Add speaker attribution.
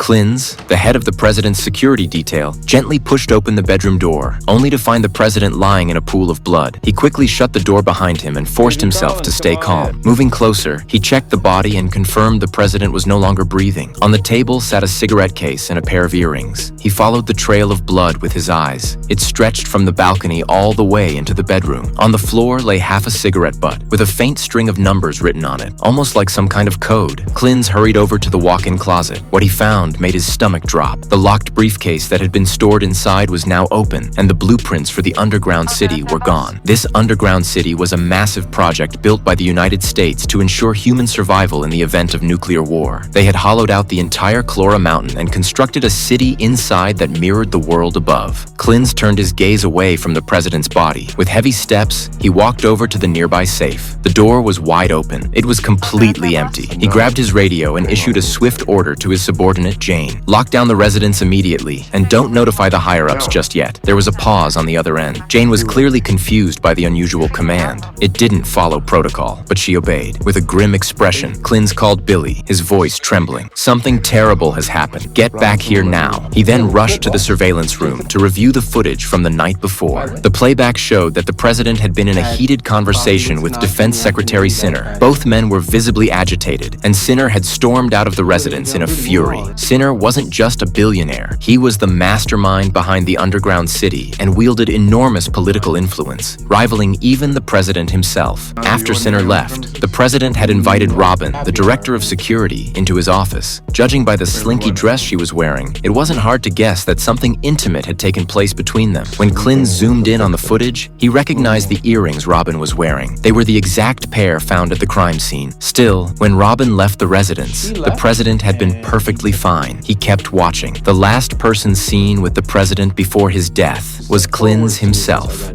Speaker 1: Klins, the head of the president's security detail, gently pushed open the bedroom door, only to find the president lying in a pool of blood. He quickly shut the door behind him and forced himself to stay calm. Moving closer, he checked the body and confirmed the president was no longer breathing. On the table sat a cigarette case and a pair of earrings. He followed the trail of blood with his eyes. It stretched from the balcony all the way into the bedroom. On the floor lay half a cigarette butt, with a faint string of numbers written on it, almost like some kind of code. Klins hurried over to the walk-in closet. What he found made his stomach drop. The locked briefcase that had been stored inside was now open, and the blueprints for the underground city were gone. This underground city was a massive project built by the United States to ensure human survival in the event of nuclear war. They had hollowed out the entire Clora Mountain and constructed a city inside that mirrored the world above. Klins turned his gaze away from the president's body. With heavy steps, he walked over to the nearby safe. The door was wide open. It was completely empty. He grabbed his radio and issued a swift order to his subordinate, Jane. Lock down the residence immediately, and don't notify the higher-ups just yet. There was a pause on the other end. Jane was clearly confused by the unusual command. It didn't follow protocol, but she obeyed. With a grim expression, Klins called Billy, his voice trembling. Something terrible has happened. Get back here now. He then rushed to the surveillance room to review the footage from the night before. The playback showed that the president had been in a heated conversation with Defense Secretary Sinner. Both men were visibly agitated, and Sinner had stormed out of the residence in a fury. Sinner wasn't just a billionaire. He was the mastermind behind the underground city and wielded enormous political influence, rivaling even the president himself. After Sinner left, the president had invited Robin, the director of security, into his office. Judging by the slinky dress she was wearing, it wasn't hard to guess that something intimate had taken place between them. When Klins zoomed in on the footage, he recognized the earrings Robin was wearing. They were the exact pair found at the crime scene. Still, when Robin left the residence, the president had been perfectly fine. He kept watching. The last person seen with the president before his death was Klins himself.